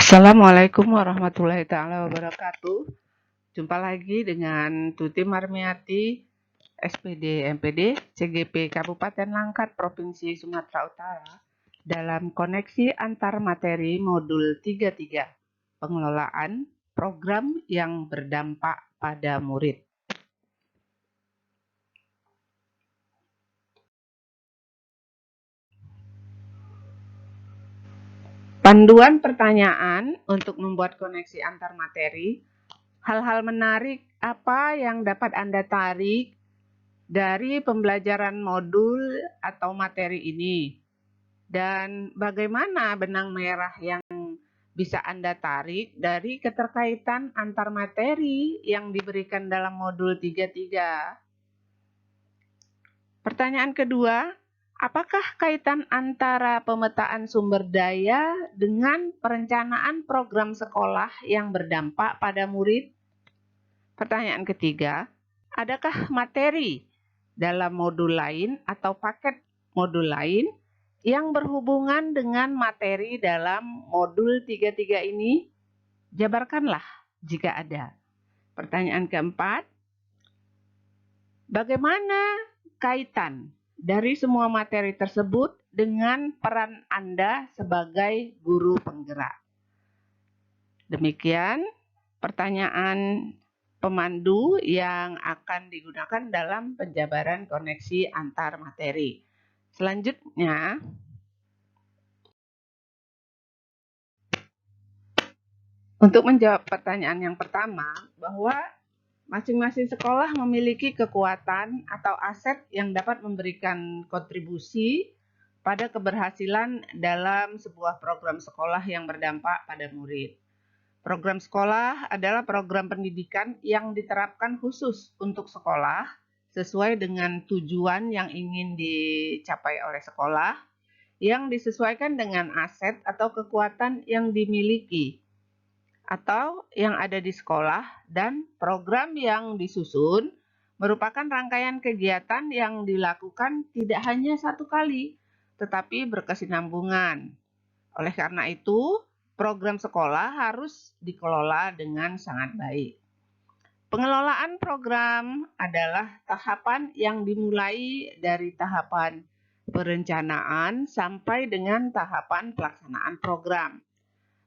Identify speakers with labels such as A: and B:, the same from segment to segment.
A: Assalamualaikum warahmatullahi taala wabarakatuh. Jumpa lagi dengan Tuti Marmiati, SPD MPD CGP Kabupaten Langkat Provinsi Sumatera Utara dalam koneksi antar materi modul 33 pengelolaan program yang berdampak pada murid. Panduan pertanyaan untuk membuat koneksi antar materi. Hal-hal menarik apa yang dapat Anda tarik dari pembelajaran modul atau materi ini? Dan bagaimana benang merah yang bisa Anda tarik dari keterkaitan antar materi yang diberikan dalam modul 33? Pertanyaan kedua, apakah kaitan antara pemetaan sumber daya dengan perencanaan program sekolah yang berdampak pada murid? Pertanyaan ketiga, adakah materi dalam modul lain atau paket modul lain yang berhubungan dengan materi dalam modul 33 ini? Jabarkanlah jika ada. Pertanyaan keempat, bagaimana kaitan dari semua materi tersebut dengan peran Anda sebagai guru penggerak? Demikian pertanyaan pemandu yang akan digunakan dalam penjabaran koneksi antar materi. Selanjutnya, untuk menjawab pertanyaan yang pertama, bahwa masing-masing sekolah memiliki kekuatan atau aset yang dapat memberikan kontribusi pada keberhasilan dalam sebuah program sekolah yang berdampak pada murid. Program sekolah adalah program pendidikan yang diterapkan khusus untuk sekolah sesuai dengan tujuan yang ingin dicapai oleh sekolah, yang disesuaikan dengan aset atau kekuatan yang dimiliki atau yang ada di sekolah, dan program yang disusun merupakan rangkaian kegiatan yang dilakukan tidak hanya satu kali, tetapi berkesinambungan. Oleh karena itu, program sekolah harus dikelola dengan sangat baik. Pengelolaan program adalah tahapan yang dimulai dari tahapan perencanaan sampai dengan tahapan pelaksanaan program.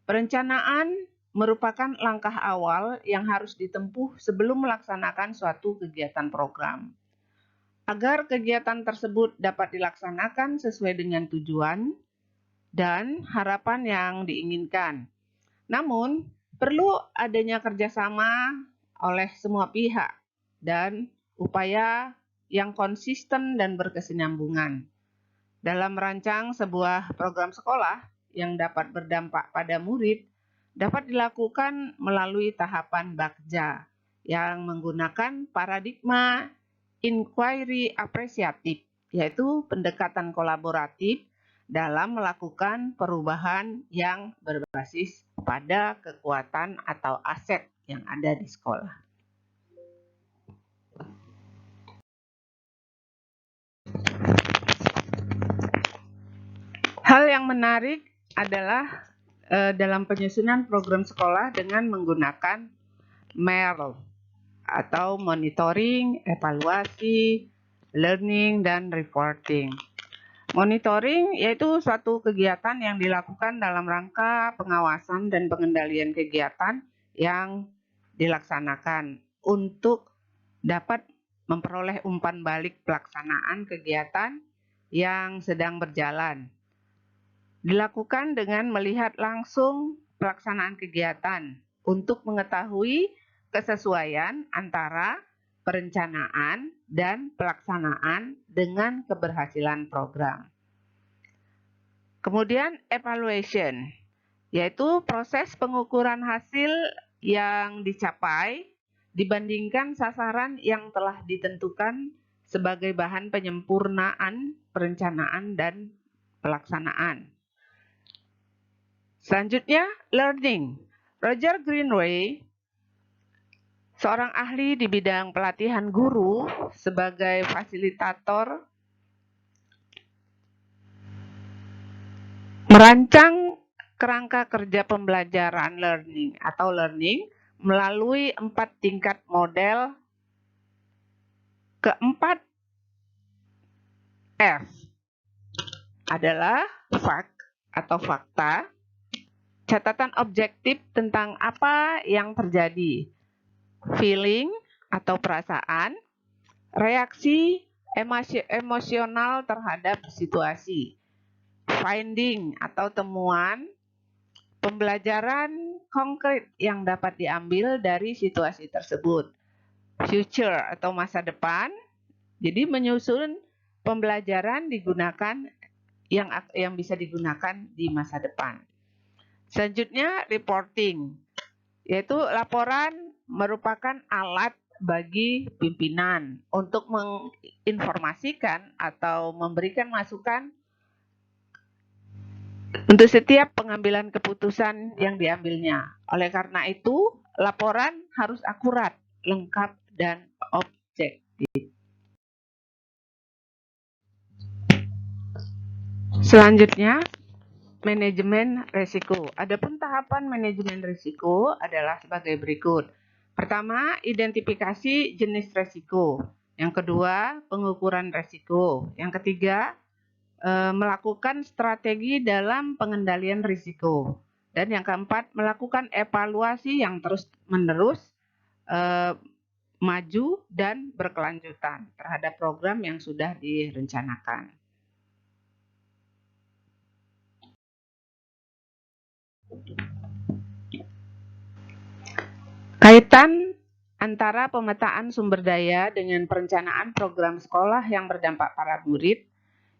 A: Perencanaan merupakan langkah awal yang harus ditempuh sebelum melaksanakan suatu kegiatan program. Agar kegiatan tersebut dapat dilaksanakan sesuai dengan tujuan dan harapan yang diinginkan. Namun, perlu adanya kerjasama oleh semua pihak dan upaya yang konsisten dan berkesinambungan. Dalam merancang sebuah program sekolah yang dapat berdampak pada murid, dapat dilakukan melalui tahapan Bagja yang menggunakan paradigma inquiry apresiatif, yaitu pendekatan kolaboratif dalam melakukan perubahan yang berbasis pada kekuatan atau aset yang ada di sekolah. Hal yang menarik adalah dalam penyusunan program sekolah dengan menggunakan MERL atau monitoring, evaluasi, learning, dan reporting. Monitoring yaitu suatu kegiatan yang dilakukan dalam rangka pengawasan dan pengendalian kegiatan yang dilaksanakan untuk dapat memperoleh umpan balik pelaksanaan kegiatan yang sedang berjalan. Dilakukan dengan melihat langsung pelaksanaan kegiatan untuk mengetahui kesesuaian antara perencanaan dan pelaksanaan dengan keberhasilan program. Kemudian evaluation, yaitu proses pengukuran hasil yang dicapai dibandingkan sasaran yang telah ditentukan sebagai bahan penyempurnaan perencanaan dan pelaksanaan. Selanjutnya, learning. Roger Greenway, seorang ahli di bidang pelatihan guru sebagai fasilitator, merancang kerangka kerja pembelajaran learning melalui 4 tingkat model. Keempat F adalah fact atau fakta, catatan objektif tentang apa yang terjadi, feeling atau perasaan, reaksi emosional terhadap situasi, finding atau temuan, pembelajaran konkret yang dapat diambil dari situasi tersebut, future atau masa depan. Jadi menyusun pembelajaran digunakan yang bisa digunakan di masa depan. Selanjutnya reporting, yaitu laporan merupakan alat bagi pimpinan untuk menginformasikan atau memberikan masukan untuk setiap pengambilan keputusan yang diambilnya. Oleh karena itu, laporan harus akurat, lengkap, dan objektif. Selanjutnya, manajemen risiko. Adapun tahapan manajemen risiko adalah sebagai berikut. Pertama, identifikasi jenis risiko. Yang kedua, pengukuran risiko. Yang ketiga, melakukan strategi dalam pengendalian risiko. Dan yang keempat, melakukan evaluasi yang terus-menerus maju dan berkelanjutan terhadap program yang sudah direncanakan. Kaitan antara pemetaan sumber daya dengan perencanaan program sekolah yang berdampak pada murid,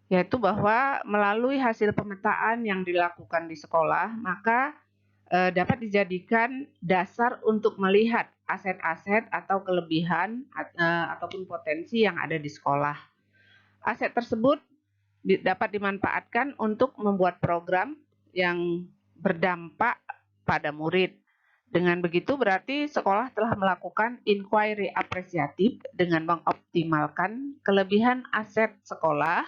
A: yaitu bahwa melalui hasil pemetaan yang dilakukan di sekolah, maka dapat dijadikan dasar untuk melihat aset-aset atau kelebihan ataupun potensi yang ada di sekolah. Aset tersebut dapat dimanfaatkan untuk membuat program yang berdampak pada murid. Dengan begitu berarti sekolah telah melakukan inquiry apresiatif dengan mengoptimalkan kelebihan aset sekolah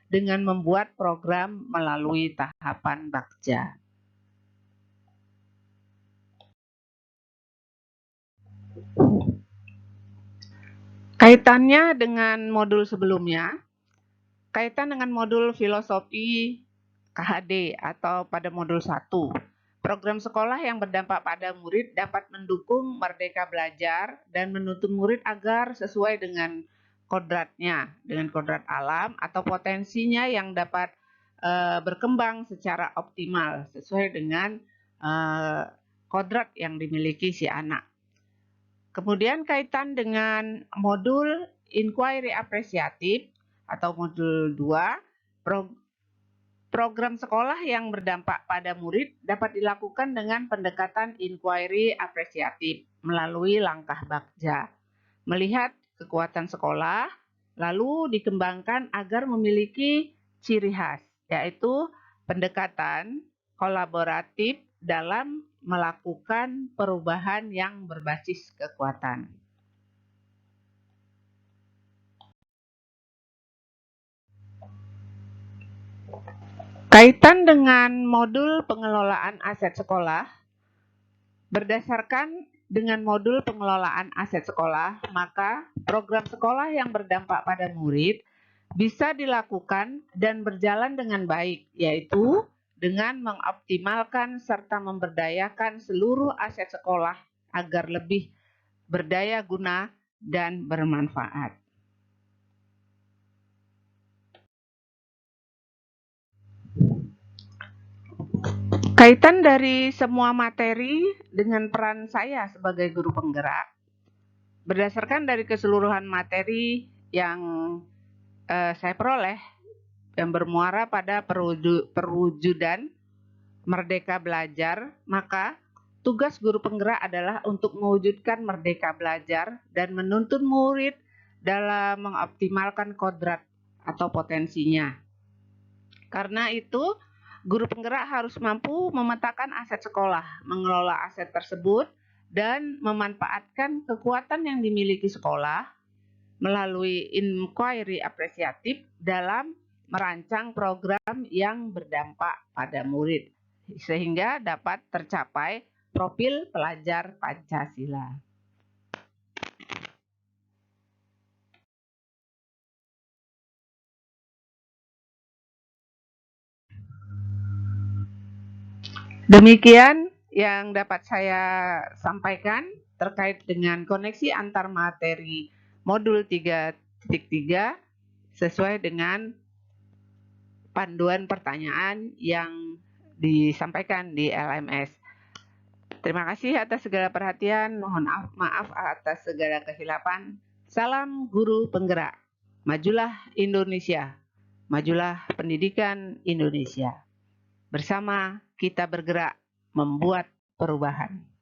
A: dengan membuat program melalui tahapan Bagja. Kaitannya dengan modul sebelumnya, kaitan dengan modul filosofi KHD atau pada modul 1. Program sekolah yang berdampak pada murid dapat mendukung merdeka belajar dan menuntun murid agar sesuai dengan kodratnya, dengan kodrat alam atau potensinya yang dapat berkembang secara optimal sesuai dengan kodrat yang dimiliki si anak. Kemudian kaitan dengan modul inquiry apresiatif atau modul 2, program sekolah yang berdampak pada murid dapat dilakukan dengan pendekatan inquiry apresiatif melalui langkah Bagja. Melihat kekuatan sekolah, lalu dikembangkan agar memiliki ciri khas, yaitu pendekatan kolaboratif dalam melakukan perubahan yang berbasis kekuatan. Kaitan dengan modul pengelolaan aset sekolah, berdasarkan dengan modul pengelolaan aset sekolah, maka program sekolah yang berdampak pada murid bisa dilakukan dan berjalan dengan baik, yaitu dengan mengoptimalkan serta memberdayakan seluruh aset sekolah agar lebih berdaya guna dan bermanfaat. Kaitan dari semua materi dengan peran saya sebagai guru penggerak, berdasarkan dari keseluruhan materi yang saya peroleh yang bermuara pada perwujudan merdeka belajar, maka tugas guru penggerak adalah untuk mewujudkan merdeka belajar dan menuntun murid dalam mengoptimalkan kodrat atau potensinya. Karena itu, guru penggerak harus mampu memetakan aset sekolah, mengelola aset tersebut, dan memanfaatkan kekuatan yang dimiliki sekolah melalui inquiry apresiatif dalam merancang program yang berdampak pada murid. sehingga dapat tercapai profil pelajar Pancasila. Demikian yang dapat saya sampaikan terkait dengan koneksi antar materi modul 3.3 sesuai dengan panduan pertanyaan yang disampaikan di LMS. Terima kasih atas segala perhatian, mohon maaf atas segala kehilapan. Salam guru penggerak. Majulah Indonesia, majulah pendidikan Indonesia. Bersama kita bergerak membuat perubahan.